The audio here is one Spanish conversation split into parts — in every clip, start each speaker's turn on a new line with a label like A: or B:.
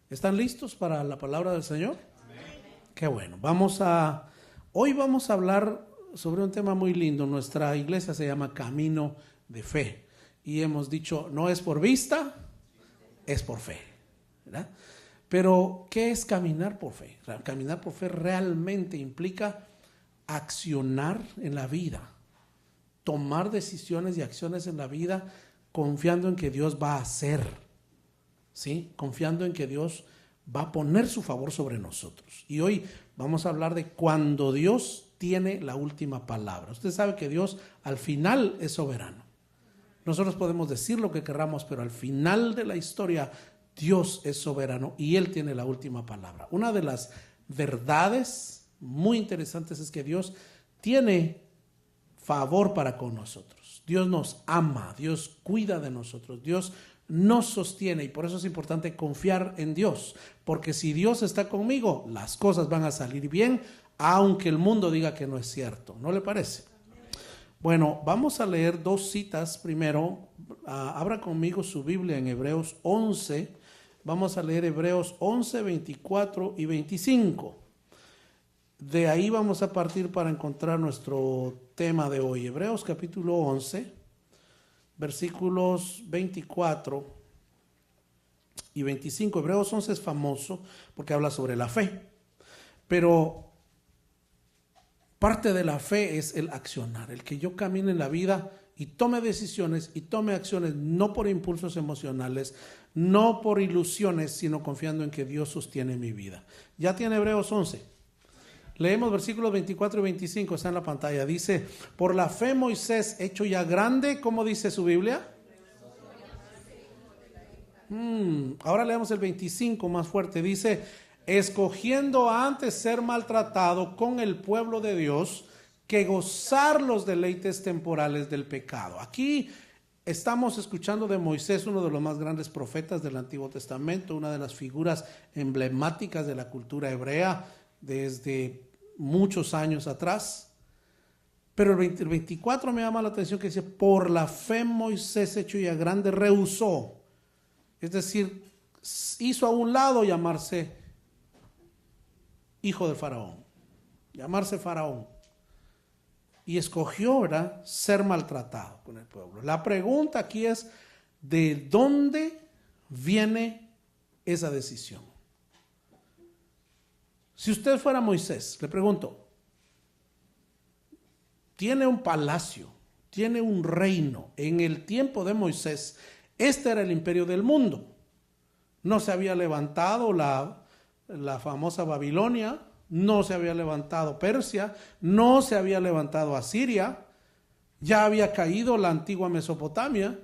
A: ¿Están listos para la palabra del Señor? Amén. Qué bueno. Hoy vamos a hablar sobre un tema muy lindo. Nuestra iglesia se llama Camino de Fe. Y hemos dicho, no es por vista, es por fe, ¿verdad? Pero, ¿qué es caminar por fe? Caminar por fe realmente implica accionar en la vida, tomar decisiones y acciones en la vida confiando en que Dios va a hacer, ¿sí? Confiando en que Dios va a poner su favor sobre nosotros. Y hoy vamos a hablar de cuando Dios tiene la última palabra. Usted sabe que Dios al final es soberano. Nosotros podemos decir lo que querramos, pero al final de la historia Dios es soberano y Él tiene la última palabra. Una de las verdades muy interesantes es que Dios tiene favor para con nosotros. Dios nos ama, Dios cuida de nosotros, Dios nos sostiene y por eso es importante confiar en Dios. Porque si Dios está conmigo, las cosas van a salir bien, aunque el mundo diga que no es cierto. ¿No le parece? Bueno, vamos a leer dos citas primero. Abra conmigo su Biblia en Hebreos 11. Vamos a leer Hebreos 11, 24 y 25. De ahí vamos a partir para encontrar nuestro tema de hoy. Hebreos capítulo 11, versículos 24 y 25. Hebreos 11 es famoso porque habla sobre la fe. Pero parte de la fe es el accionar, el que yo camine en la vida y tome decisiones y tome acciones, no por impulsos emocionales, no por ilusiones, sino confiando en que Dios sostiene mi vida. Ya tiene Hebreos 11. Leemos versículos 24 y 25, está en la pantalla. Dice, por la fe Moisés, hecho ya grande, ¿cómo dice su Biblia? Ahora leemos el 25 más fuerte. Dice, escogiendo antes ser maltratado con el pueblo de Dios que gozar los deleites temporales del pecado. Aquí estamos escuchando de Moisés, uno de los más grandes profetas del Antiguo Testamento, una de las figuras emblemáticas de la cultura hebrea desde muchos años atrás. Pero el 24 me llama la atención que dice, por la fe Moisés hecho ya grande rehusó. Es decir, hizo a un lado llamarse hijo de Faraón, llamarse Faraón, y escogió, ¿verdad?, ser maltratado con el pueblo. La pregunta aquí es, ¿de dónde viene esa decisión? Si usted fuera Moisés, le pregunto, tiene un palacio, tiene un reino. En el tiempo de Moisés, este era el imperio del mundo. No se había levantado la famosa Babilonia, no se había levantado Persia, no se había levantado Asiria, ya había caído la antigua Mesopotamia.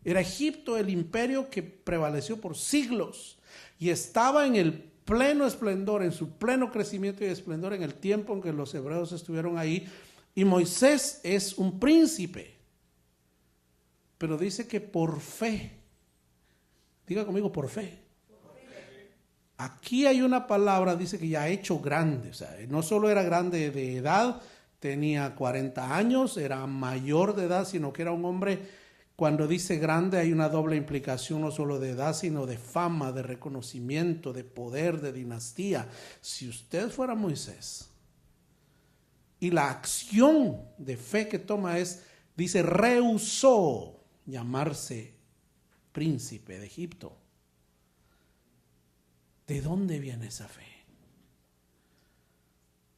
A: Era Egipto el imperio que prevaleció por siglos y estaba en el pleno esplendor, en su pleno crecimiento y esplendor en el tiempo en que los hebreos estuvieron ahí. Y Moisés es un príncipe, pero dice que por fe, diga conmigo, por fe. Aquí hay una palabra, dice que ya ha hecho grande, o sea, no solo era grande de edad, tenía 40 años, era mayor de edad, sino que era un hombre. Cuando dice grande hay una doble implicación, no solo de edad, sino de fama, de reconocimiento, de poder, de dinastía. Si usted fuera Moisés, y la acción de fe que toma es, dice, rehusó llamarse príncipe de Egipto. ¿De dónde viene esa fe?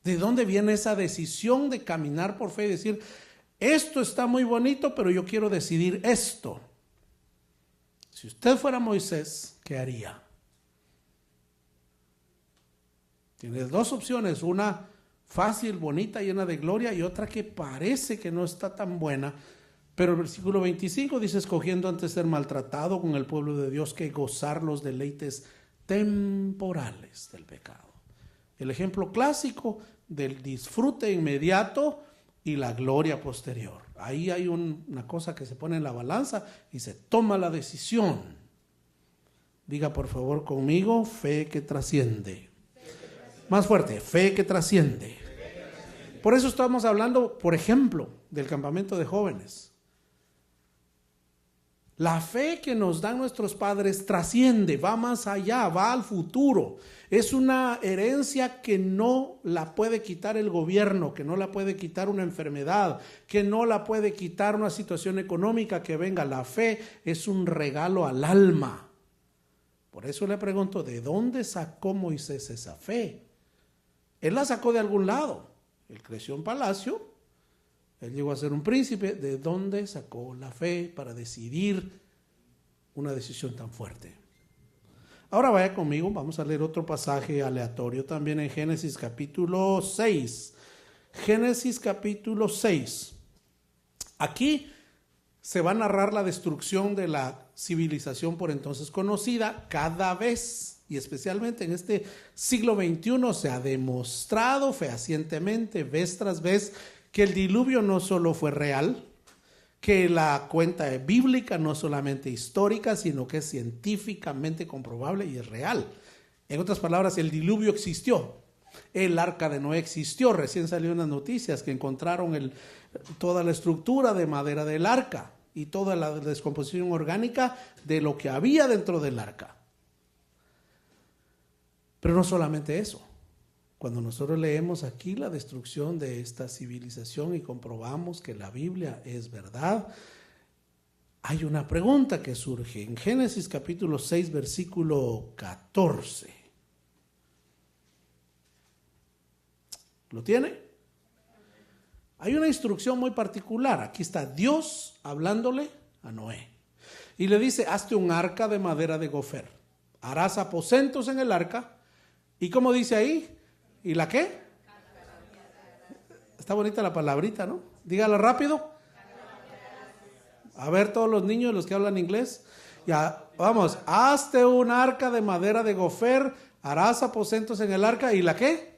A: ¿De dónde viene esa decisión de caminar por fe y decir, esto está muy bonito, pero yo quiero decidir esto? Si usted fuera Moisés, ¿qué haría? Tienes dos opciones, una fácil, bonita, llena de gloria, y otra que parece que no está tan buena. Pero el versículo 25 dice, escogiendo antes ser maltratado con el pueblo de Dios que gozar los deleites temporales del pecado. El ejemplo clásico del disfrute inmediato y la gloria posterior. Ahí hay una cosa que se pone en la balanza y se toma la decisión. Diga por favor conmigo, fe que trasciende. Más fuerte, fe que trasciende. Por eso estamos hablando, por ejemplo, del campamento de jóvenes. La fe que nos dan nuestros padres trasciende, va más allá, va al futuro. Es una herencia que no la puede quitar el gobierno, que no la puede quitar una enfermedad, que no la puede quitar una situación económica que venga. La fe es un regalo al alma. Por eso le pregunto, ¿de dónde sacó Moisés esa fe? Él la sacó de algún lado. Él creció en palacio, él llegó a ser un príncipe. ¿De dónde sacó la fe para decidir una decisión tan fuerte? Ahora vaya conmigo, vamos a leer otro pasaje aleatorio también en Génesis capítulo 6. Génesis capítulo 6. Aquí se va a narrar la destrucción de la civilización por entonces conocida. Cada vez, y especialmente en este siglo XXI, se ha demostrado fehacientemente, vez tras vez, que el diluvio no solo fue real, que la cuenta bíblica no es solamente histórica, sino que es científicamente comprobable y es real. En otras palabras, el diluvio existió. El arca de Noé existió. Recién salió unas noticias que encontraron toda la estructura de madera del arca y toda la descomposición orgánica de lo que había dentro del arca. Pero no solamente eso. Cuando nosotros leemos aquí la destrucción de esta civilización y comprobamos que la Biblia es verdad, hay una pregunta que surge en Génesis capítulo 6, versículo 14. ¿Lo tiene? Hay una instrucción muy particular. Aquí está Dios hablándole a Noé. Y le dice, hazte un arca de madera de gofer. Harás aposentos en el arca. ¿Y cómo dice ahí? ¿Y la qué? Está bonita la palabrita, ¿no? Dígala rápido. A ver, todos los niños, los que hablan inglés. Ya, vamos. Hazte un arca de madera de gofer. Harás aposentos en el arca. ¿Y la qué?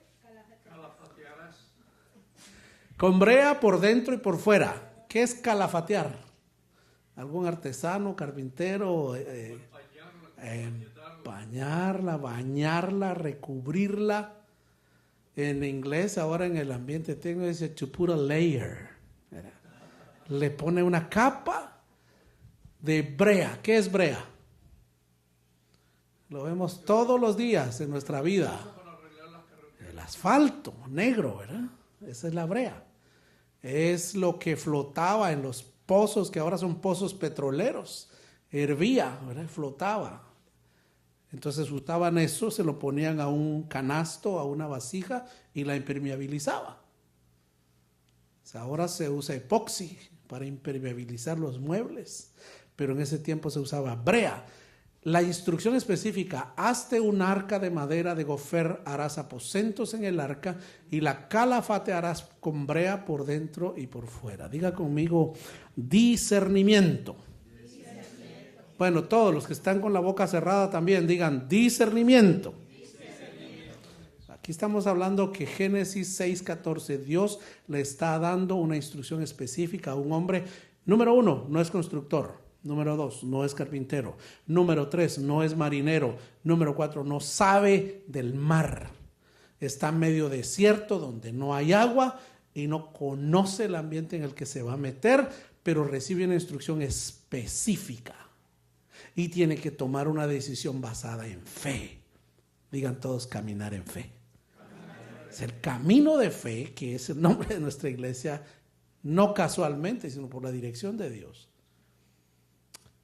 A: Con brea por dentro y por fuera. ¿Qué es calafatear? ¿Algún artesano, carpintero? Empañarla, bañarla, recubrirla. En inglés, ahora en el ambiente técnico dice to put a layer. Le pone una capa de brea. ¿Qué es brea? Lo vemos todos los días en nuestra vida. El asfalto negro, ¿verdad? Esa es la brea. Es lo que flotaba en los pozos, que ahora son pozos petroleros. Hervía, ¿verdad? Flotaba. Entonces usaban eso, se lo ponían a un canasto, a una vasija y la impermeabilizaba. O sea, ahora se usa epoxi para impermeabilizar los muebles, pero en ese tiempo se usaba brea. La instrucción específica, hazte un arca de madera de gofer, harás aposentos en el arca y la calafate harás con brea por dentro y por fuera. Diga conmigo, discernimiento. Bueno, todos los que están con la boca cerrada también digan discernimiento. Aquí estamos hablando que Génesis 6:14, Dios le está dando una instrucción específica a un hombre. Número 1, no es constructor. Número 2, no es carpintero. Número 3, no es marinero. Número 4, no sabe del mar. Está en medio desierto donde no hay agua y no conoce el ambiente en el que se va a meter, pero recibe una instrucción específica. Y tiene que tomar una decisión basada en fe. Digan todos, caminar en fe. Es el camino de fe, que es el nombre de nuestra iglesia, no casualmente, sino por la dirección de Dios.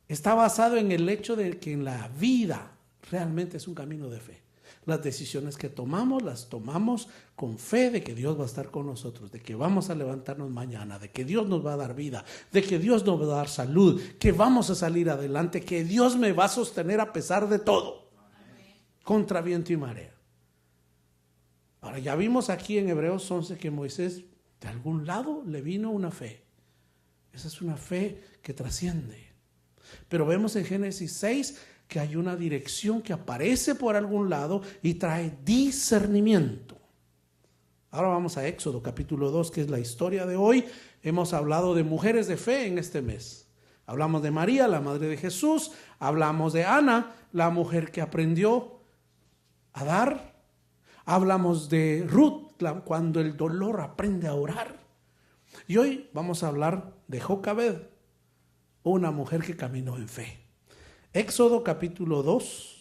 A: Está basado en el hecho de que en la vida realmente es un camino de fe. Las decisiones que tomamos, las tomamos con fe de que Dios va a estar con nosotros, de que vamos a levantarnos mañana, de que Dios nos va a dar vida, de que Dios nos va a dar salud, que vamos a salir adelante, que Dios me va a sostener a pesar de todo, contra viento y marea. Ahora ya vimos aquí en Hebreos 11 que Moisés de algún lado le vino una fe. Esa es una fe que trasciende. Pero vemos en Génesis 6 que hay una dirección que aparece por algún lado y trae discernimiento. Ahora vamos a Éxodo capítulo 2, que es la historia de hoy. Hemos hablado de mujeres de fe en este mes. Hablamos de María, la madre de Jesús. Hablamos de Ana, la mujer que aprendió a dar. Hablamos de Ruth, cuando el dolor aprende a orar. Y hoy vamos a hablar de Jocabed, una mujer que caminó en fe. Éxodo capítulo 2.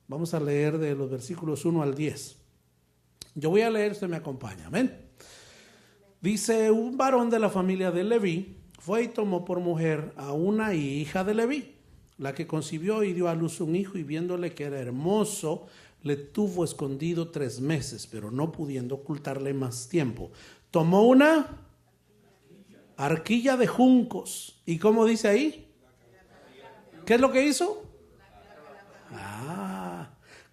A: Vamos a leer de los versículos 1 al 10. Yo voy a leer, usted me acompaña. Amén. Dice: un varón de la familia de Leví fue y tomó por mujer a una hija de Leví, la que concibió y dio a luz un hijo, y viéndole que era hermoso, le tuvo escondido 3 meses, pero no pudiendo ocultarle más tiempo. Tomó una arquilla de juncos. ¿Y cómo dice ahí? ¿Qué es lo que hizo?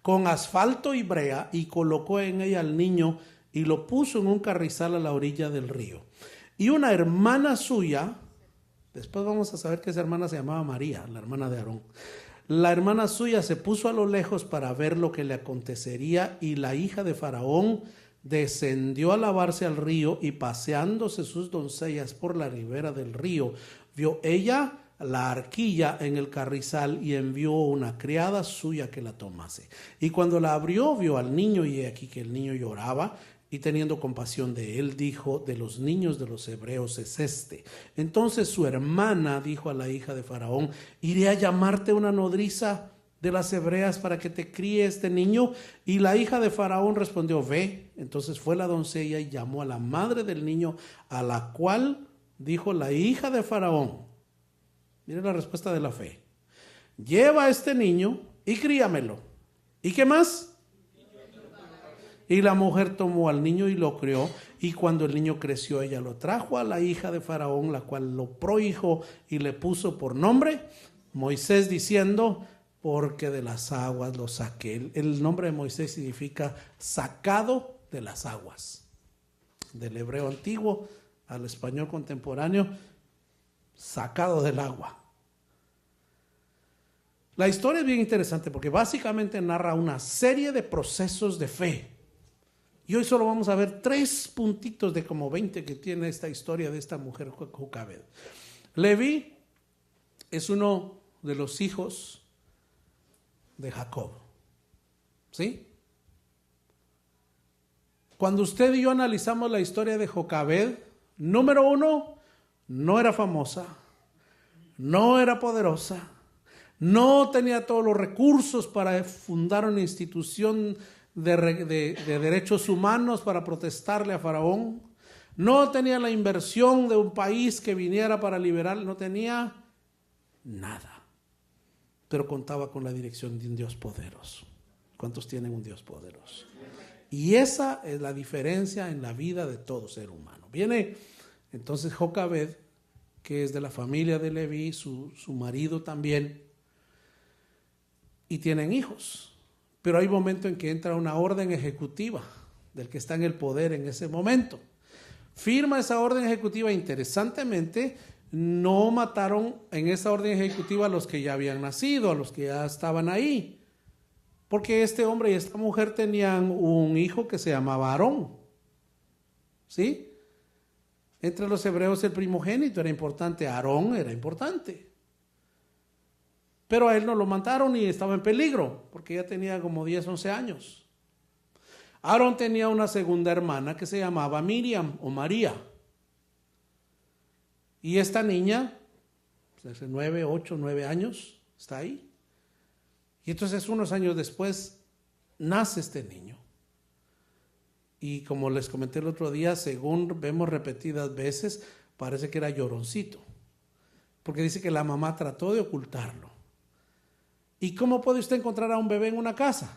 A: Con asfalto y brea, y colocó en ella al niño y lo puso en un carrizal a la orilla del río. Y una hermana suya, después vamos a saber que esa hermana se llamaba María, la hermana de Aarón. La hermana suya se puso a lo lejos para ver lo que le acontecería, y la hija de Faraón descendió a lavarse al río, y paseándose sus doncellas por la ribera del río, vio ella la arquilla en el carrizal, y envió una criada suya que la tomase. Y cuando la abrió, vio al niño, y aquí que el niño lloraba, y teniendo compasión de él, dijo: de los niños de los hebreos es este. Entonces su hermana dijo a la hija de Faraón: iré a llamarte una nodriza de las hebreas para que te críe este niño. Y la hija de Faraón respondió: ve. Entonces fue la doncella y llamó a la madre del niño, a la cual dijo la hija de Faraón. Mire la respuesta de la fe: lleva a este niño y críamelo. ¿Y qué más? Y la mujer tomó al niño y lo crió, y cuando el niño creció, ella lo trajo a la hija de Faraón, la cual lo prohijó y le puso por nombre Moisés, diciendo: porque de las aguas lo saqué. El nombre de Moisés significa sacado de las aguas. Del hebreo antiguo al español contemporáneo, sacado del agua. La historia es bien interesante porque básicamente narra una serie de procesos de fe. Y hoy solo vamos a ver 3 puntitos de como 20 que tiene esta historia de esta mujer Jocabed. Leví es uno de los hijos de Jacob. ¿Sí? Cuando usted y yo analizamos la historia de Jocabed, número 1, no era famosa, no era poderosa, no tenía todos los recursos para fundar una institución de derechos humanos para protestarle a Faraón, no tenía la inversión de un país que viniera para liberar, no tenía nada, pero contaba con la dirección de un Dios poderoso. ¿Cuántos tienen un Dios poderoso? Y esa es la diferencia en la vida de todo ser humano. Viene entonces Jocabed, que es de la familia de Leví, su marido también, y tienen hijos. Pero hay momento en que entra una orden ejecutiva del que está en el poder en ese momento. Firma esa orden ejecutiva. Interesantemente, no mataron en esa orden ejecutiva a los que ya habían nacido, a los que ya estaban ahí. Porque este hombre y esta mujer tenían un hijo que se llamaba Aarón. ¿Sí? Entre los hebreos el primogénito era importante, Aarón era importante. Pero a él no lo mataron y estaba en peligro, porque ya tenía como 10, 11 años. Aarón tenía una segunda hermana que se llamaba Miriam o María. Y esta niña, hace 9, 8, 9 años, está ahí. Y entonces unos años después nace este niño. Y como les comenté el otro día, según vemos repetidas veces, parece que era lloroncito. Porque dice que la mamá trató de ocultarlo. ¿Y cómo puede usted encontrar a un bebé en una casa?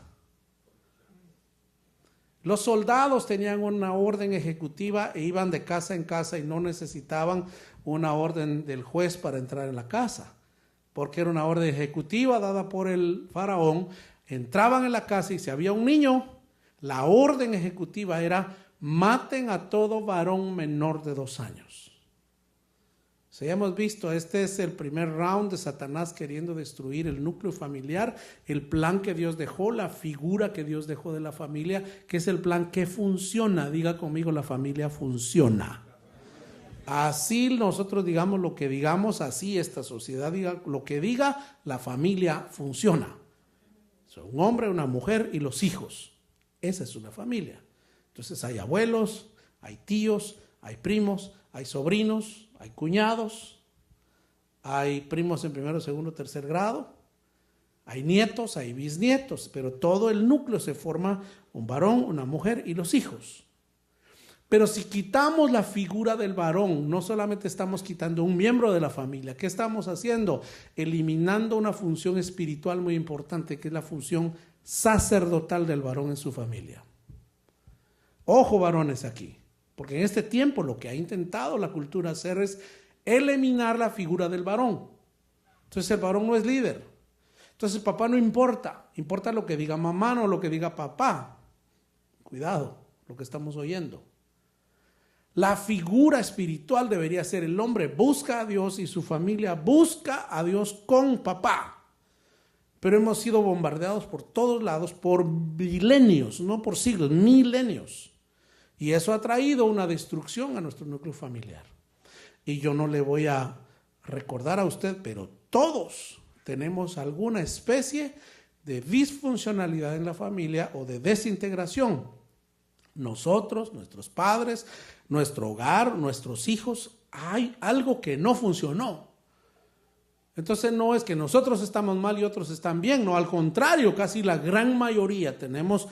A: Los soldados tenían una orden ejecutiva e iban de casa en casa y no necesitaban una orden del juez para entrar en la casa, porque era una orden ejecutiva dada por el faraón. Entraban en la casa y si había un niño, la orden ejecutiva era: maten a todo varón menor de 2 años. Si hemos visto, este es el primer round de Satanás queriendo destruir el núcleo familiar, el plan que Dios dejó, la figura que Dios dejó de la familia, que es el plan que funciona. Diga conmigo: la familia funciona. Así nosotros digamos lo que digamos, así esta sociedad diga lo que diga, la familia funciona. Son un hombre, una mujer y los hijos. Esa es una familia. Entonces hay abuelos, hay tíos, hay primos, hay sobrinos, hay cuñados, hay primos en primero, segundo, tercer grado, hay nietos, hay bisnietos, pero todo el núcleo se forma un varón, una mujer y los hijos. Pero si quitamos la figura del varón, no solamente estamos quitando un miembro de la familia, ¿qué estamos haciendo? Eliminando una función espiritual muy importante, que es la función sacerdotal del varón en su familia. Ojo, varones, aquí, porque en este tiempo lo que ha intentado la cultura hacer es eliminar la figura del varón. Entonces el varón no es líder. Entonces papá no importa, importa lo que diga mamá, no lo que diga papá. Cuidado, lo que estamos oyendo. La figura espiritual debería ser el hombre busca a Dios y su familia busca a Dios con papá. Pero hemos sido bombardeados por todos lados por milenios, no por siglos, milenios. Y eso ha traído una destrucción a nuestro núcleo familiar. Y yo no le voy a recordar a usted, pero todos tenemos alguna especie de disfuncionalidad en la familia o de desintegración. Nosotros, nuestros padres, nuestro hogar, nuestros hijos, hay algo que no funcionó. Entonces no es que nosotros estamos mal y otros están bien, no, al contrario, casi la gran mayoría tenemos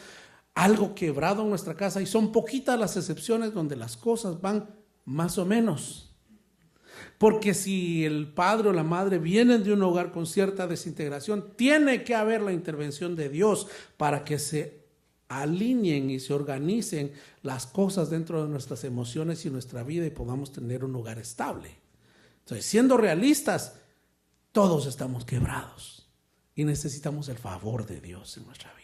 A: algo quebrado en nuestra casa y son poquitas las excepciones donde las cosas van más o menos. Porque si el padre o la madre vienen de un hogar con cierta desintegración, tiene que haber la intervención de Dios para que se alineen y se organicen las cosas dentro de nuestras emociones y nuestra vida y podamos tener un hogar estable. Entonces, siendo realistas, todos estamos quebrados y necesitamos el favor de Dios en nuestra vida.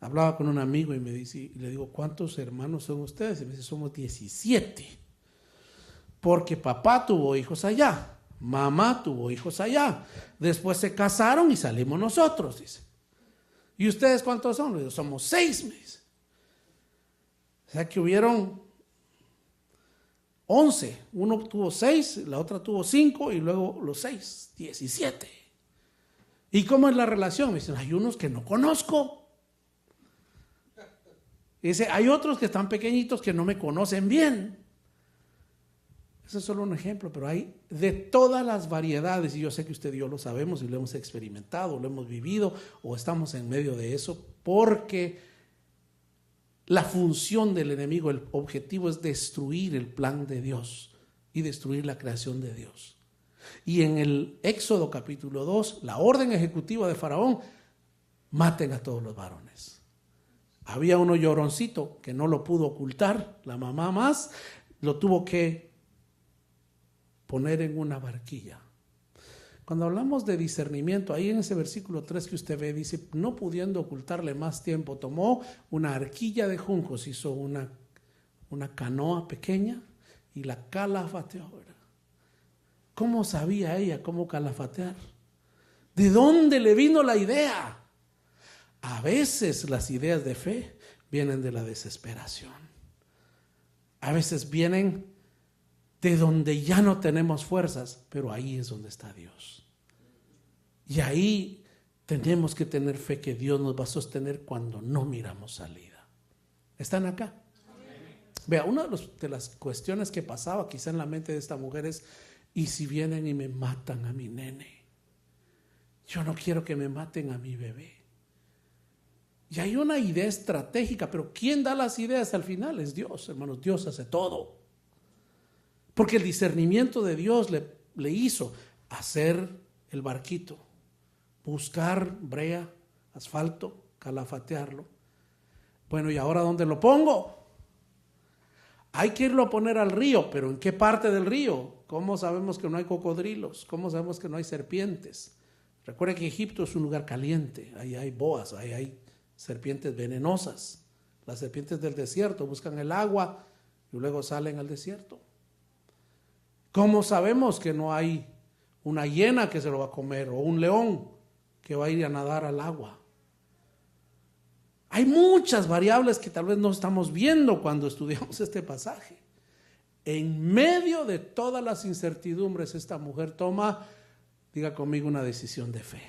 A: Hablaba con un amigo y me dice, y le digo, ¿cuántos hermanos son ustedes? Y me dice, somos 17. Porque papá tuvo hijos allá, mamá tuvo hijos allá, después se casaron y salimos nosotros, dice. ¿Y ustedes cuántos son? Le digo, somos 6, me dice. O sea que hubieron 11, uno tuvo 6, la otra tuvo 5 y luego los 6, 17. ¿Y cómo es la relación? Me dicen, hay unos que no conozco. Dice, hay otros que están pequeñitos que no me conocen bien. Ese es solo un ejemplo, pero hay de todas las variedades, y yo sé que usted y yo lo sabemos y lo hemos experimentado, lo hemos vivido o estamos en medio de eso, porque la función del enemigo, el objetivo es destruir el plan de Dios y destruir la creación de Dios. Y en el Éxodo capítulo 2, la orden ejecutiva de Faraón, maten a todos los varones. Había uno lloroncito que no lo pudo ocultar, la mamá más, lo tuvo que poner en una barquilla. Cuando hablamos de discernimiento, ahí en ese versículo 3 que usted ve, dice, no pudiendo ocultarle más tiempo, tomó una arquilla de juncos, hizo una canoa pequeña y la calafateó. ¿Cómo sabía ella cómo calafatear? ¿De dónde le vino la idea? A veces las ideas de fe vienen de la desesperación. A veces vienen de donde ya no tenemos fuerzas, pero ahí es donde está Dios. Y ahí tenemos que tener fe que Dios nos va a sostener cuando no miramos salida. ¿Están acá? Vea, una de las cuestiones que pasaba quizá en la mente de esta mujer es, ¿y si vienen y me matan a mi nene? Yo no quiero que me maten a mi bebé. Y hay una idea estratégica, pero ¿quién da las ideas al final? Es Dios, hermanos, Dios hace todo. Porque el discernimiento de Dios le hizo hacer el barquito, buscar brea, asfalto, calafatearlo. Bueno, ¿y ahora dónde lo pongo? Hay que irlo a poner al río, pero ¿en qué parte del río? ¿Cómo sabemos que no hay cocodrilos? ¿Cómo sabemos que no hay serpientes? Recuerda que Egipto es un lugar caliente, ahí hay boas, ahí hay serpientes venenosas. Las serpientes del desierto buscan el agua y luego salen al desierto. ¿Cómo sabemos que no hay una hiena que se lo va a comer o un león que va a ir a nadar al agua? Hay muchas variables que tal vez no estamos viendo cuando estudiamos este pasaje. En medio de todas las incertidumbres, esta mujer toma, diga conmigo, una decisión de fe.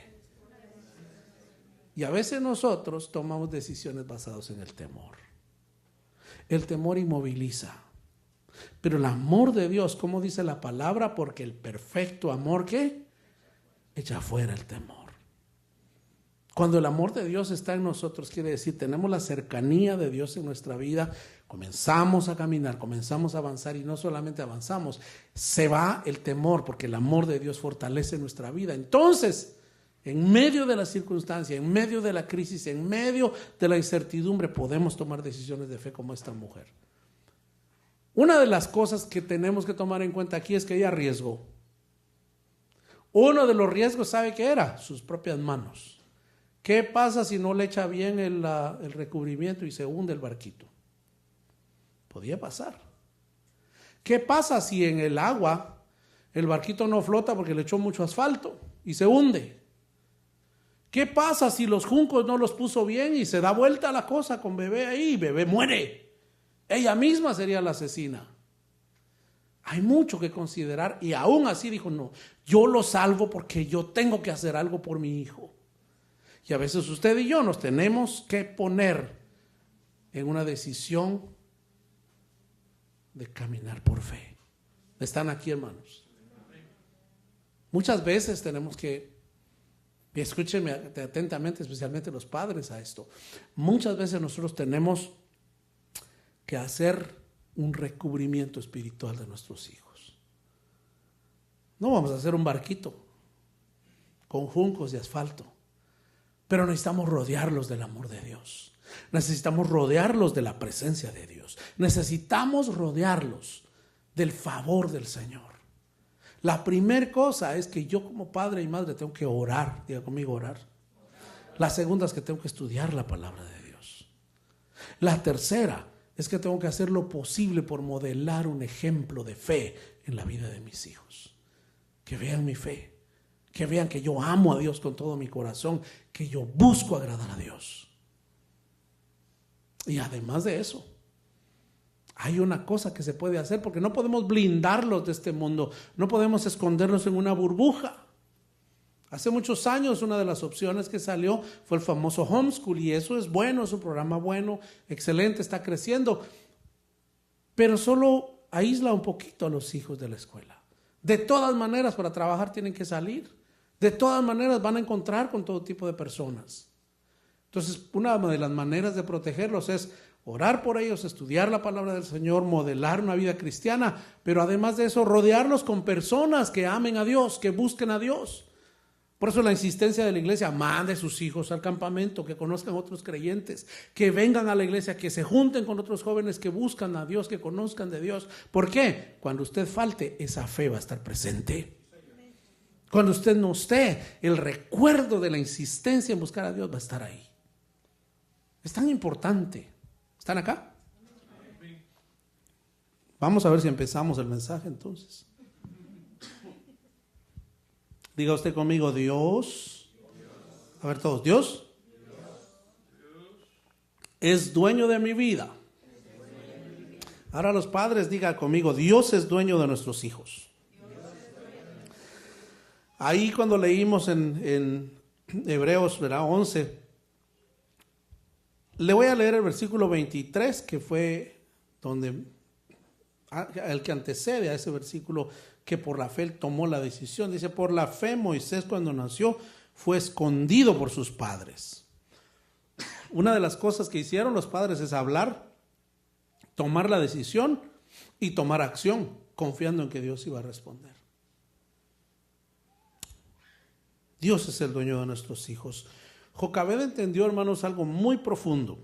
A: Y a veces nosotros tomamos decisiones basadas en el temor. El temor inmoviliza. Pero el amor de Dios, ¿cómo dice la palabra? Porque el perfecto amor, ¿qué? Echa fuera el temor. Cuando el amor de Dios está en nosotros, quiere decir, tenemos la cercanía de Dios en nuestra vida, comenzamos a caminar, comenzamos a avanzar, y no solamente avanzamos, se va el temor, porque el amor de Dios fortalece nuestra vida. Entonces, en medio de la circunstancia, en medio de la crisis, en medio de la incertidumbre, podemos tomar decisiones de fe como esta mujer. Una de las cosas que tenemos que tomar en cuenta aquí es que ella arriesgó. Uno de los riesgos, ¿sabe qué era? Sus propias manos. ¿Qué pasa si no le echa bien el recubrimiento y se hunde el barquito? Podía pasar. ¿Qué pasa si en el agua el barquito no flota porque le echó mucho asfalto y se hunde? ¿Qué pasa si los juncos no los puso bien y se da vuelta la cosa con bebé ahí y bebé muere? Ella misma sería la asesina. Hay mucho que considerar, y aún así dijo, no, yo lo salvo porque yo tengo que hacer algo por mi hijo. Y a veces usted y yo nos tenemos que poner en una decisión de caminar por fe. ¿Están aquí, hermanos? Muchas veces tenemos que, y escúchenme atentamente, especialmente los padres, a esto. Muchas veces nosotros tenemos que hacer un recubrimiento espiritual de nuestros hijos. No vamos a hacer un barquito con juncos y asfalto, pero necesitamos rodearlos del amor de Dios. Necesitamos rodearlos de la presencia de Dios. Necesitamos rodearlos del favor del Señor. La primera cosa es que yo como padre y madre tengo que orar. Diga conmigo, orar. La segunda es que tengo que estudiar la palabra de Dios. La tercera es que tengo que hacer lo posible por modelar un ejemplo de fe en la vida de mis hijos. Que vean mi fe. Que vean que yo amo a Dios con todo mi corazón, que yo busco agradar a Dios. Y además de eso, hay una cosa que se puede hacer, porque no podemos blindarlos de este mundo, no podemos esconderlos en una burbuja. Hace muchos años una de las opciones que salió fue el famoso homeschool, y eso es bueno, es un programa bueno, excelente, está creciendo, pero solo aísla un poquito a los hijos de la escuela. De todas maneras, para trabajar tienen que salir. De todas maneras van a encontrar con todo tipo de personas. Entonces, una de las maneras de protegerlos es orar por ellos, estudiar la palabra del Señor, modelar una vida cristiana, pero además de eso, rodearlos con personas que amen a Dios, que busquen a Dios. Por eso la insistencia de la iglesia: mande a sus hijos al campamento, que conozcan otros creyentes, que vengan a la iglesia, que se junten con otros jóvenes que buscan a Dios, que conozcan de Dios. ¿Por qué? Cuando usted falte, esa fe va a estar presente. Cuando usted no esté, el recuerdo de la insistencia en buscar a Dios va a estar ahí. Es tan importante. ¿Están acá? Vamos a ver si empezamos el mensaje entonces. Diga usted conmigo, Dios. A ver todos, Dios es dueño de mi vida. Ahora los padres, digan conmigo, Dios es dueño de nuestros hijos. Ahí cuando leímos en Hebreos, ¿verdad? 11, le voy a leer el versículo 23, que fue donde el que antecede a ese versículo, que por la fe él tomó la decisión. Dice: por la fe Moisés, cuando nació, fue escondido por sus padres. Una de las cosas que hicieron los padres es hablar, tomar la decisión y tomar acción, confiando en que Dios iba a responder. Dios es el dueño de nuestros hijos. Jocabed entendió, hermanos, algo muy profundo.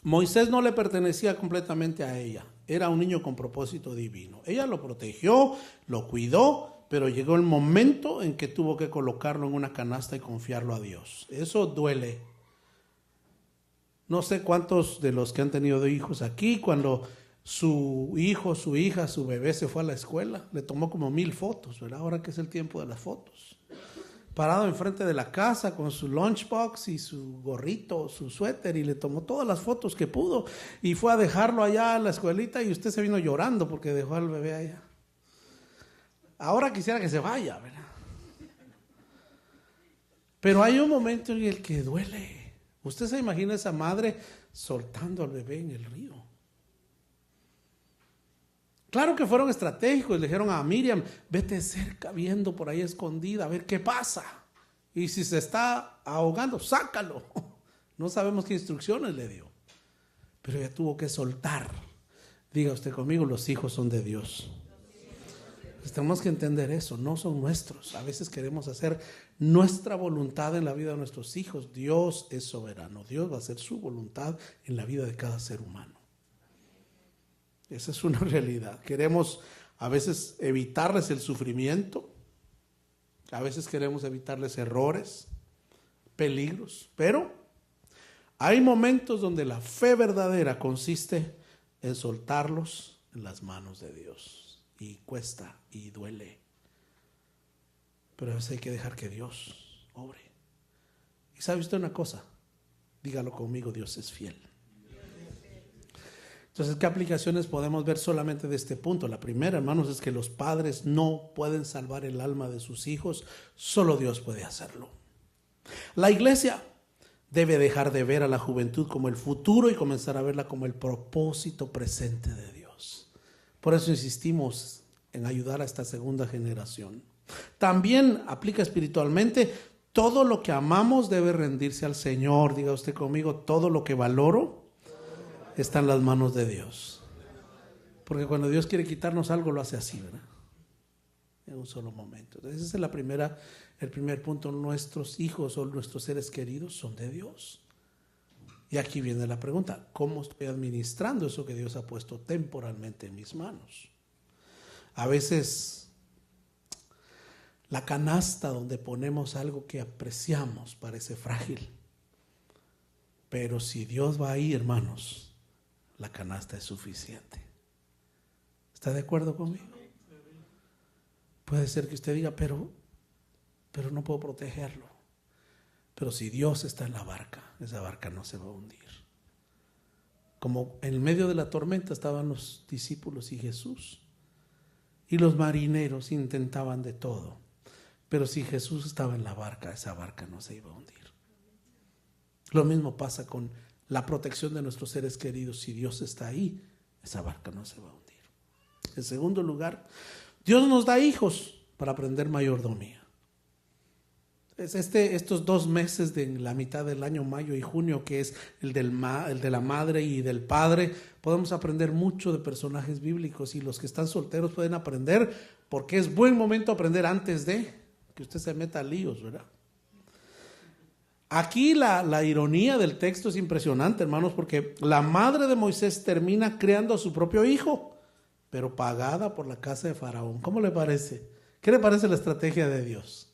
A: Moisés no le pertenecía completamente a ella. Era un niño con propósito divino. Ella lo protegió, lo cuidó, pero llegó el momento en que tuvo que colocarlo en una canasta y confiarlo a Dios. Eso duele. No sé cuántos de los que han tenido hijos aquí, cuando su hijo, su hija, su bebé se fue a la escuela, le tomó como 1000 fotos, ¿verdad? Ahora que es el tiempo de las fotos. Parado enfrente de la casa con su lunchbox y su gorrito, su suéter, y le tomó todas las fotos que pudo y fue a dejarlo allá en la escuelita, y usted se vino llorando porque dejó al bebé allá. Ahora quisiera que se vaya, ¿verdad? Pero hay un momento en el que duele. Usted se imagina a esa madre soltando al bebé en el río. Claro que fueron estratégicos, le dijeron a Miriam, vete cerca viendo por ahí escondida, a ver qué pasa. Y si se está ahogando, sácalo. No sabemos qué instrucciones le dio, pero ella tuvo que soltar. Diga usted conmigo, los hijos son de Dios. Pues tenemos que entender eso, no son nuestros. A veces queremos hacer nuestra voluntad en la vida de nuestros hijos. Dios es soberano, Dios va a hacer su voluntad en la vida de cada ser humano. Esa es una realidad. Queremos a veces evitarles el sufrimiento, a veces queremos evitarles errores, peligros, pero hay momentos donde la fe verdadera consiste en soltarlos en las manos de Dios. Y cuesta y duele, pero a veces hay que dejar que Dios obre. Y sabe usted una cosa, dígalo conmigo, Dios es fiel. Entonces, ¿qué aplicaciones podemos ver solamente de este punto? La primera, hermanos, es que los padres no pueden salvar el alma de sus hijos, solo Dios puede hacerlo. La iglesia debe dejar de ver a la juventud como el futuro y comenzar a verla como el propósito presente de Dios. Por eso insistimos en ayudar a esta segunda generación. También aplica espiritualmente, todo lo que amamos debe rendirse al Señor. Diga usted conmigo, todo lo que valoro está en las manos de Dios. Porque cuando Dios quiere quitarnos algo, lo hace así, ¿verdad? En un solo momento. Entonces, ese es el primer punto. Nuestros hijos o nuestros seres queridos son de Dios. Y aquí viene la pregunta, ¿cómo estoy administrando eso que Dios ha puesto temporalmente en mis manos? A veces la canasta donde ponemos algo que apreciamos parece frágil, pero si Dios va ahí, hermanos, la canasta es suficiente. ¿Está de acuerdo conmigo? Puede ser que usted diga, pero no puedo protegerlo. Pero si Dios está en la barca, esa barca no se va a hundir. Como en el medio de la tormenta estaban los discípulos y Jesús. Y los marineros intentaban de todo. Pero si Jesús estaba en la barca, esa barca no se iba a hundir. Lo mismo pasa con la protección de nuestros seres queridos. Si Dios está ahí, esa barca no se va a hundir. En segundo lugar, Dios nos da hijos para aprender mayordomía. Estos 2 meses de la mitad del año, mayo y junio, que es el de la madre y del padre, podemos aprender mucho de personajes bíblicos, y los que están solteros pueden aprender, porque es buen momento aprender antes de que usted se meta a líos, ¿verdad? Aquí la ironía del texto es impresionante, hermanos, porque la madre de Moisés termina creando a su propio hijo, pero pagada por la casa de Faraón. ¿Cómo le parece? ¿Qué le parece la estrategia de Dios?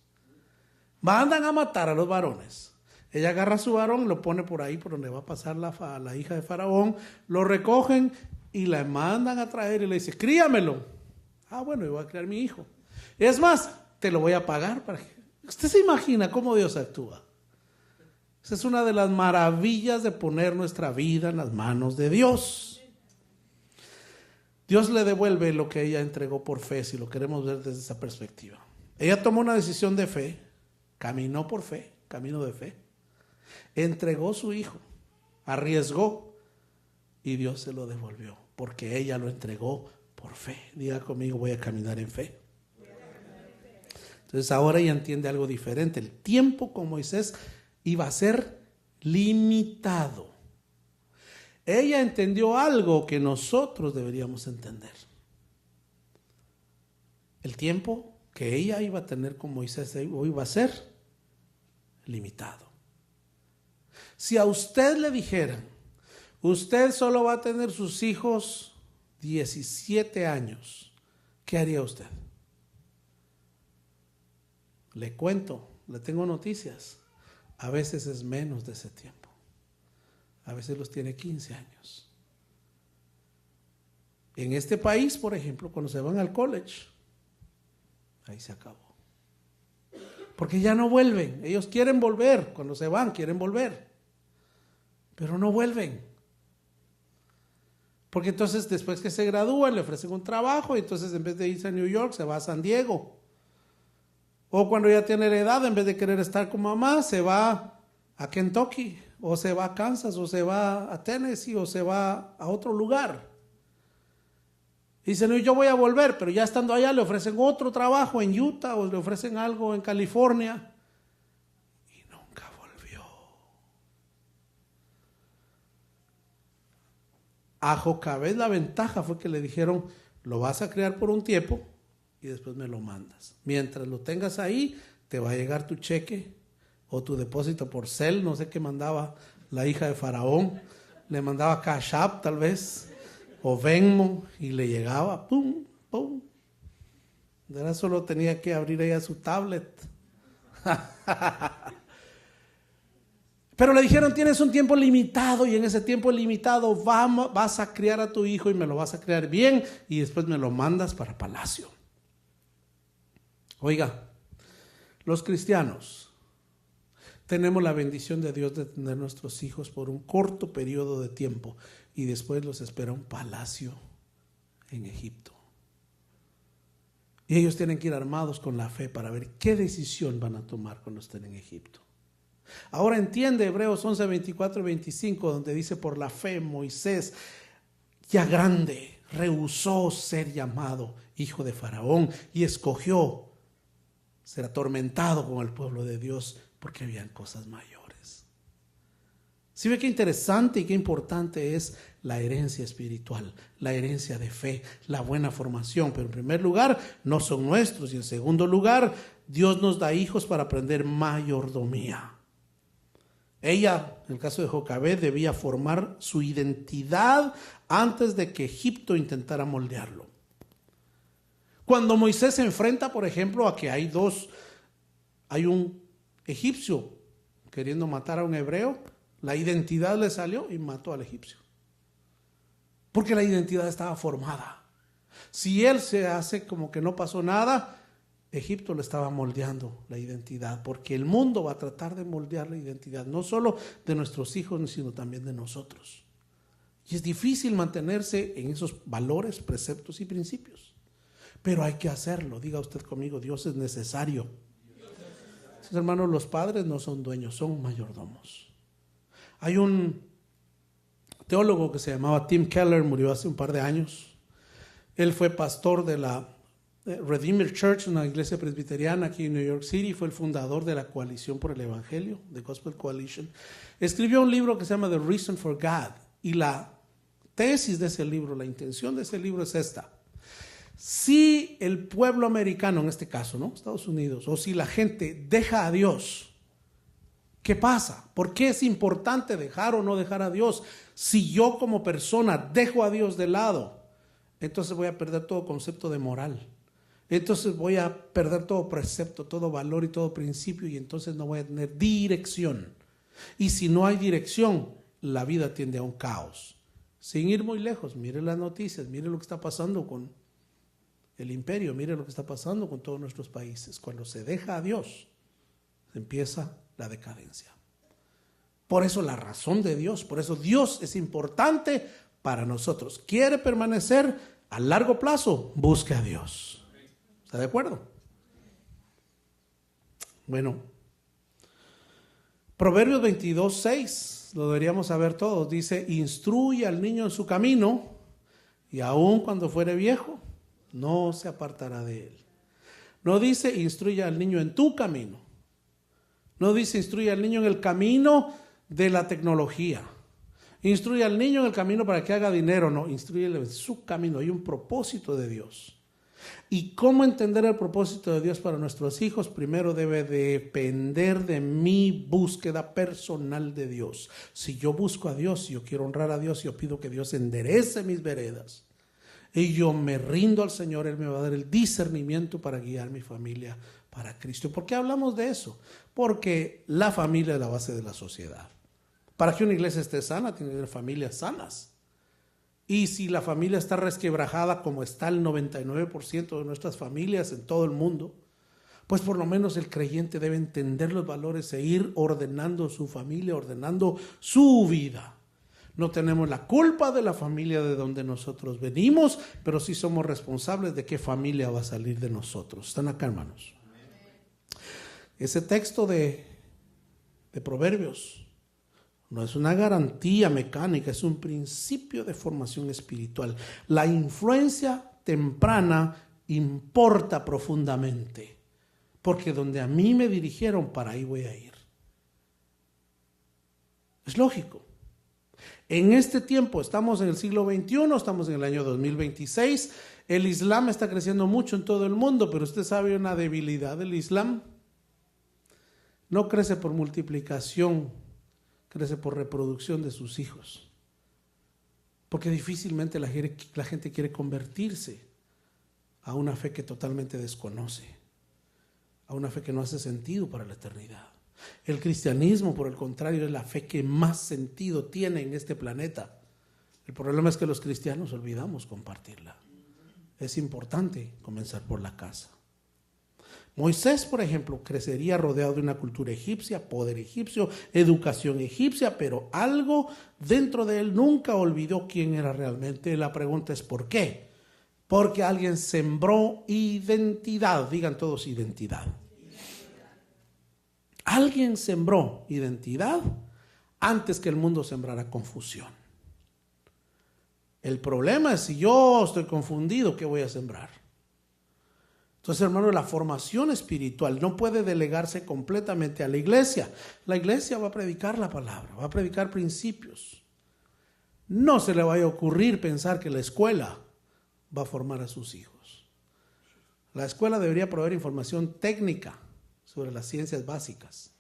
A: Mandan a matar a los varones. Ella agarra a su varón, lo pone por ahí por donde va a pasar la hija de Faraón, lo recogen y la mandan a traer y le dice, críamelo. Ah, bueno, yo voy a criar mi hijo. Es más, te lo voy a pagar. ¿Usted se imagina cómo Dios actúa? Esa es una de las maravillas de poner nuestra vida en las manos de Dios. Dios le devuelve lo que ella entregó por fe, si lo queremos ver desde esa perspectiva. Ella tomó una decisión de fe. Caminó por fe, camino de fe. Entregó su hijo, arriesgó y Dios se lo devolvió, porque ella lo entregó por fe. Diga conmigo, voy a caminar en fe. Entonces ahora ella entiende algo diferente. El tiempo con Moisés iba a ser limitado. Ella entendió algo que nosotros deberíamos entender. El tiempo que ella iba a tener con Moisés iba a ser limitado. Si a usted le dijeran, usted solo va a tener sus hijos 17 años, ¿qué haría usted? Le cuento, le tengo noticias. A veces es menos de ese tiempo. A veces los tiene 15 años. En este país, por ejemplo, cuando se van al college, ahí se acabó. Porque ya no vuelven. Ellos quieren volver. Cuando se van, quieren volver. Pero no vuelven. Porque entonces, después que se gradúan, le ofrecen un trabajo. Y entonces, en vez de irse a New York, se va a San Diego. O cuando ya tiene la edad, en vez de querer estar con mamá, se va a Kentucky. O se va a Kansas. O se va a Tennessee. O se va a otro lugar. Y dice, no, yo voy a volver, pero ya estando allá le ofrecen otro trabajo en Utah o le ofrecen algo en California. Y nunca volvió. A Jocabed la ventaja fue que le dijeron, lo vas a criar por un tiempo y después me lo mandas. Mientras lo tengas ahí, te va a llegar tu cheque o tu depósito por Zelle, no sé qué mandaba la hija de Faraón. Le mandaba Cash App tal vez, o Venmo, y le llegaba, pum, pum. Ahora solo tenía que abrir ella su tablet. Pero le dijeron, tienes un tiempo limitado, y en ese tiempo limitado vas a criar a tu hijo y me lo vas a criar bien, y después me lo mandas para palacio. Oiga, los cristianos tenemos la bendición de Dios de tener nuestros hijos por un corto periodo de tiempo y después los espera un palacio en Egipto. Y ellos tienen que ir armados con la fe para ver qué decisión van a tomar cuando estén en Egipto. Ahora entiende Hebreos 11, 24 y 25, donde dice, por la fe Moisés, ya grande, rehusó ser llamado hijo de Faraón y escogió ser atormentado con el pueblo de Dios porque habían cosas mayores. ¿Sí ve qué interesante y qué importante es la herencia espiritual, la herencia de fe, la buena formación? Pero en primer lugar, no son nuestros, y en segundo lugar, Dios nos da hijos para aprender mayordomía. Ella, en el caso de Jocabed, debía formar su identidad antes de que Egipto intentara moldearlo. Cuando Moisés se enfrenta, por ejemplo, a que hay un egipcio queriendo matar a un hebreo, la identidad le salió y mató al egipcio. Porque la identidad estaba formada. Si él se hace como que no pasó nada, Egipto le estaba moldeando la identidad, porque el mundo va a tratar de moldear la identidad, no solo de nuestros hijos, sino también de nosotros. Y es difícil mantenerse en esos valores, preceptos y principios. Pero hay que hacerlo. Diga usted conmigo, Dios es necesario. Hermanos, los padres no son dueños, son mayordomos. Hay un teólogo que se llamaba Tim Keller, murió hace un par de años. Él fue pastor de la Redeemer Church, una iglesia presbiteriana aquí en New York City. Fue el fundador de la Coalición por el Evangelio, The Gospel Coalition. Escribió un libro que se llama The Reason for God. Y la tesis de ese libro, la intención de ese libro es esta. Si el pueblo americano, en este caso, ¿no?, Estados Unidos, o si la gente deja a Dios, ¿qué pasa? ¿Por qué es importante dejar o no dejar a Dios? Si yo como persona dejo a Dios de lado, entonces voy a perder todo concepto de moral. Entonces voy a perder todo precepto, todo valor y todo principio, y entonces no voy a tener dirección. Y si no hay dirección, la vida tiende a un caos. Sin ir muy lejos, mire las noticias, mire lo que está pasando con el imperio, mire lo que está pasando con todos nuestros países. Cuando se deja a Dios, empieza la decadencia. Por eso la razón de Dios, por eso Dios es importante para nosotros. ¿Quiere permanecer a largo plazo? Busque a Dios. ¿Está de acuerdo? Bueno, Proverbios 22:6, lo deberíamos saber todos. Dice, instruye al niño en su camino, y aun cuando fuere viejo, no se apartará de él. No dice instruye al niño en tu camino. No dice instruye al niño en el camino de la tecnología. Instruye al niño en el camino para que haga dinero. No, instrúyele en su camino. Hay un propósito de Dios. ¿Y cómo entender el propósito de Dios para nuestros hijos? Primero debe depender de mi búsqueda personal de Dios. Si yo busco a Dios, si yo quiero honrar a Dios, yo pido que Dios enderece mis veredas. Y yo me rindo al Señor, Él me va a dar el discernimiento para guiar mi familia para Cristo. ¿Por qué hablamos de eso? Porque la familia es la base de la sociedad. Para que una iglesia esté sana, tiene que tener familias sanas. Y si la familia está resquebrajada, como está el 99% de nuestras familias en todo el mundo, pues por lo menos el creyente debe entender los valores e ir ordenando su familia, ordenando su vida. No tenemos la culpa de la familia de donde nosotros venimos, pero sí somos responsables de qué familia va a salir de nosotros. ¿Están acá, hermanos? Ese texto de Proverbios no es una garantía mecánica, es un principio de formación espiritual. La influencia temprana importa profundamente, porque donde a mí me dirigieron, para ahí voy a ir. Es lógico. En este tiempo, estamos en el siglo XXI, estamos en el año 2026, el Islam está creciendo mucho en todo el mundo, pero usted sabe una debilidad del Islam. No crece por multiplicación, crece por reproducción de sus hijos. Porque difícilmente la gente quiere convertirse a una fe que totalmente desconoce, a una fe que no hace sentido para la eternidad. El cristianismo, por el contrario, es la fe que más sentido tiene en este planeta. El problema es que los cristianos olvidamos compartirla. Es importante comenzar por la casa. Moisés, por ejemplo, crecería rodeado de una cultura egipcia, poder egipcio, educación egipcia, pero algo dentro de él nunca olvidó quién era realmente. La pregunta es ¿por qué? Porque alguien sembró identidad. Digan todos identidad. Alguien sembró identidad antes que el mundo sembrara confusión. El problema es si yo estoy confundido, ¿qué voy a sembrar? Entonces, hermano, la formación espiritual no puede delegarse completamente a la iglesia. La iglesia va a predicar la palabra, va a predicar principios. No se le vaya a ocurrir pensar que la escuela va a formar a sus hijos. La escuela debería proveer información técnica sobre las ciencias básicas,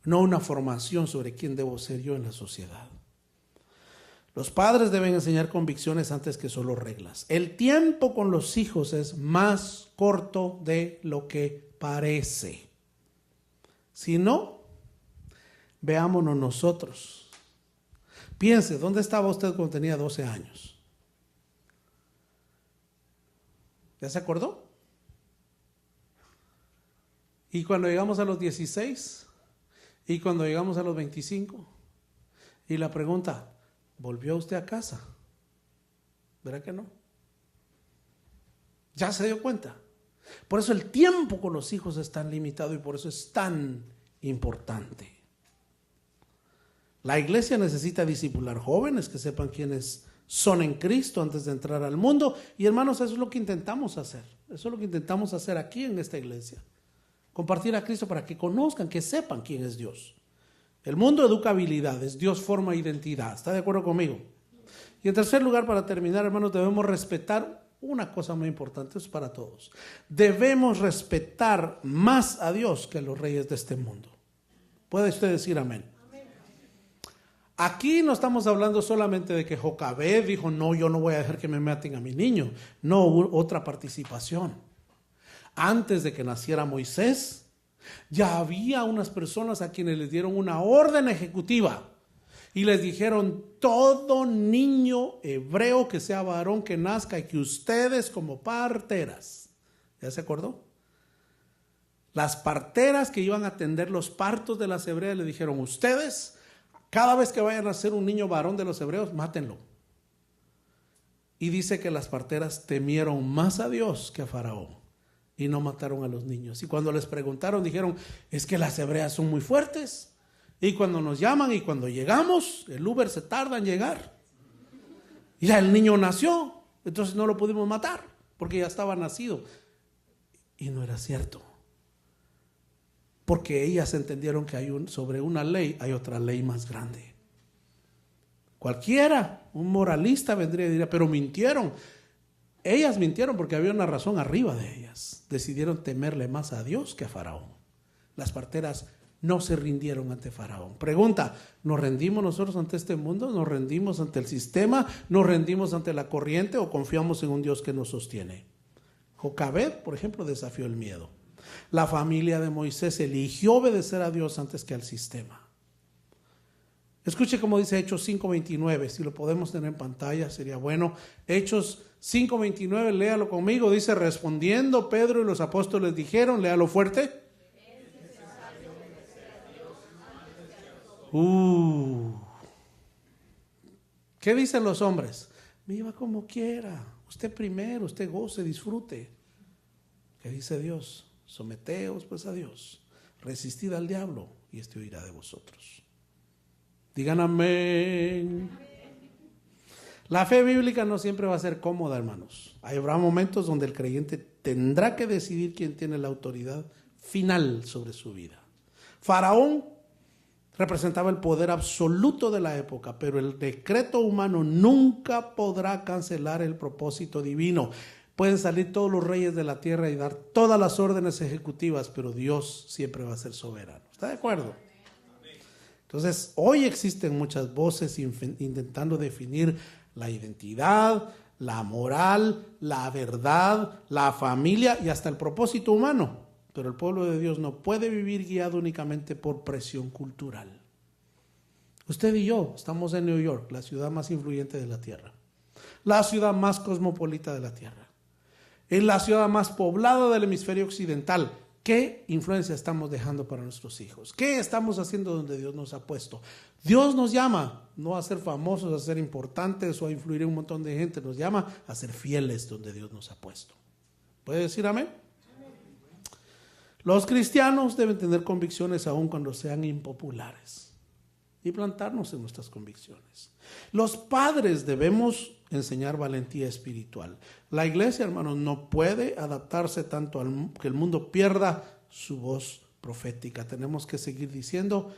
A: no una formación sobre quién debo ser yo en la sociedad. Los padres deben enseñar convicciones antes que solo reglas. El tiempo con los hijos es más corto de lo que parece. Si no, veámonos nosotros. Piense, ¿dónde estaba usted cuando tenía 12 años? ¿Ya se acordó? Y cuando llegamos a los 16, y cuando llegamos a los 25, y la pregunta, ¿volvió usted a casa? ¿Verá que no? ¿Ya se dio cuenta? Por eso el tiempo con los hijos es tan limitado y por eso es tan importante. La iglesia necesita discipular jóvenes que sepan quiénes son en Cristo antes de entrar al mundo. Y hermanos, eso es lo que intentamos hacer. Eso es lo que intentamos hacer aquí en esta iglesia. Compartir a Cristo para que conozcan, que sepan quién es Dios. El mundo educa habilidades, Dios forma identidad. ¿Está de acuerdo conmigo? Y en tercer lugar, para terminar, hermanos, debemos respetar una cosa muy importante, es para todos. Debemos respetar más a Dios que a los reyes de este mundo. ¿Puede usted decir amén? Aquí no estamos hablando solamente de que Jocabed dijo, no, yo no voy a dejar que me maten a mi niño. No, hubo otra participación. Antes de que naciera Moisés, ya había unas personas a quienes les dieron una orden ejecutiva y les dijeron, todo niño hebreo que sea varón que nazca y que ustedes como parteras, ¿ya se acordó? Las parteras que iban a atender los partos de las hebreas le dijeron, ustedes, cada vez que vayan a nacer un niño varón de los hebreos, mátenlo. Y dice que las parteras temieron más a Dios que a Faraón. Y no mataron a los niños. Y cuando les preguntaron, dijeron, es que las hebreas son muy fuertes. Y cuando nos llaman y cuando llegamos, el Uber se tarda en llegar. Y ya el niño nació, entonces no lo pudimos matar, porque ya estaba nacido. Y no era cierto. Porque ellas entendieron que sobre una ley hay otra ley más grande. Cualquiera, un moralista vendría y diría, pero mintieron. Ellas mintieron porque había una razón arriba de ellas. Decidieron temerle más a Dios que a Faraón. Las parteras no se rindieron ante Faraón. Pregunta, ¿nos rendimos nosotros ante este mundo? ¿Nos rendimos ante el sistema? ¿Nos rendimos ante la corriente o confiamos en un Dios que nos sostiene? Jocabed, por ejemplo, desafió el miedo. La familia de Moisés eligió obedecer a Dios antes que al sistema. Escuche cómo dice Hechos 5:29, si lo podemos tener en pantalla sería bueno. Hechos 5:29, léalo conmigo, dice, respondiendo Pedro y los apóstoles dijeron, léalo fuerte. ¿Qué dicen los hombres? Viva como quiera, usted primero, usted goce, disfrute. ¿Qué dice Dios? Someteos pues a Dios, resistid al diablo y este huirá de vosotros. Digan amén. La fe bíblica no siempre va a ser cómoda, hermanos. Habrá momentos donde el creyente tendrá que decidir quién tiene la autoridad final sobre su vida. Faraón representaba el poder absoluto de la época, pero el decreto humano nunca podrá cancelar el propósito divino. Pueden salir todos los reyes de la tierra y dar todas las órdenes ejecutivas, pero Dios siempre va a ser soberano. ¿Está de acuerdo? Entonces, hoy existen muchas voces intentando definir la identidad, la moral, la verdad, la familia y hasta el propósito humano. Pero el pueblo de Dios no puede vivir guiado únicamente por presión cultural. Usted y yo estamos en New York, la ciudad más influyente de la tierra, la ciudad más cosmopolita de la tierra, en la ciudad más poblada del hemisferio occidental. ¿Qué influencia estamos dejando para nuestros hijos? ¿Qué estamos haciendo donde Dios nos ha puesto? Dios nos llama no a ser famosos, a ser importantes o a influir en un montón de gente. Nos llama a ser fieles donde Dios nos ha puesto. ¿Puede decir amén? Los cristianos deben tener convicciones aun cuando sean impopulares y plantarnos en nuestras convicciones. Los padres debemos enseñar valentía espiritual. La iglesia, hermanos, no puede adaptarse tanto al que el mundo pierda su voz profética. Tenemos que seguir diciendo,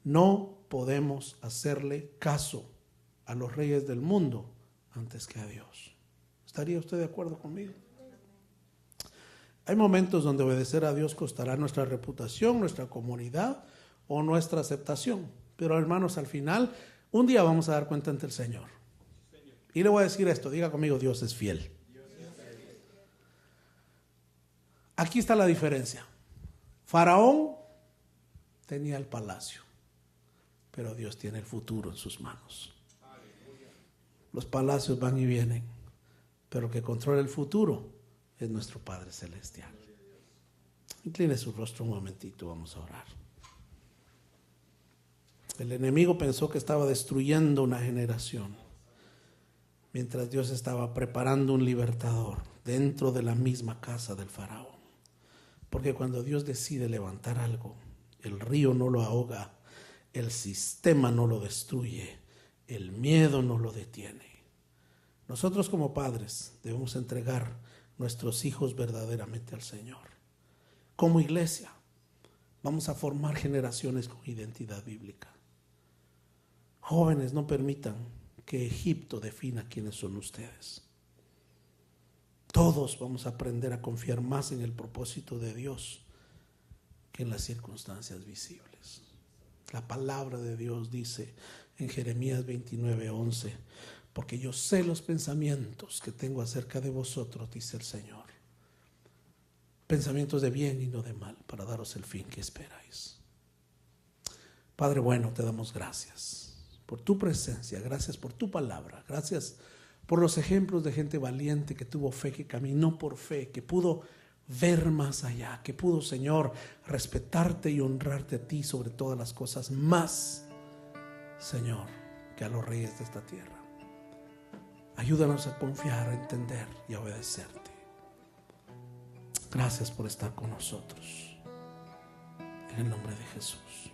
A: no podemos hacerle caso a los reyes del mundo antes que a Dios. ¿Estaría usted de acuerdo conmigo? Hay momentos donde obedecer a Dios costará nuestra reputación, nuestra comunidad o nuestra aceptación. Pero hermanos, al final, un día vamos a dar cuenta ante el Señor. Y le voy a decir esto, diga conmigo, Dios es fiel. Aquí está la diferencia. Faraón tenía el palacio, pero Dios tiene el futuro en sus manos. Los palacios van y vienen, pero el que controla el futuro es nuestro Padre Celestial. Incline su rostro un momentito, vamos a orar. El enemigo pensó que estaba destruyendo una generación, mientras Dios estaba preparando un libertador dentro de la misma casa del faraón. Porque cuando Dios decide levantar algo, el río no lo ahoga, el sistema no lo destruye, el miedo no lo detiene. Nosotros como padres debemos entregar nuestros hijos verdaderamente al Señor. Como iglesia, vamos a formar generaciones con identidad bíblica. Jóvenes, no permitan que Egipto defina quiénes son ustedes. Todos vamos a aprender a confiar más en el propósito de Dios que en las circunstancias visibles. La palabra de Dios dice en Jeremías 29:11, porque yo sé los pensamientos que tengo acerca de vosotros, dice el Señor. Pensamientos de bien y no de mal, para daros el fin que esperáis. Padre bueno, te damos gracias por tu presencia, gracias por tu palabra, gracias por los ejemplos de gente valiente que tuvo fe, que caminó por fe, que pudo ver más allá, que pudo, Señor, respetarte y honrarte a ti sobre todas las cosas, más, Señor, que a los reyes de esta tierra. Ayúdanos a confiar, a entender y a obedecerte. Gracias por estar con nosotros. En el nombre de Jesús.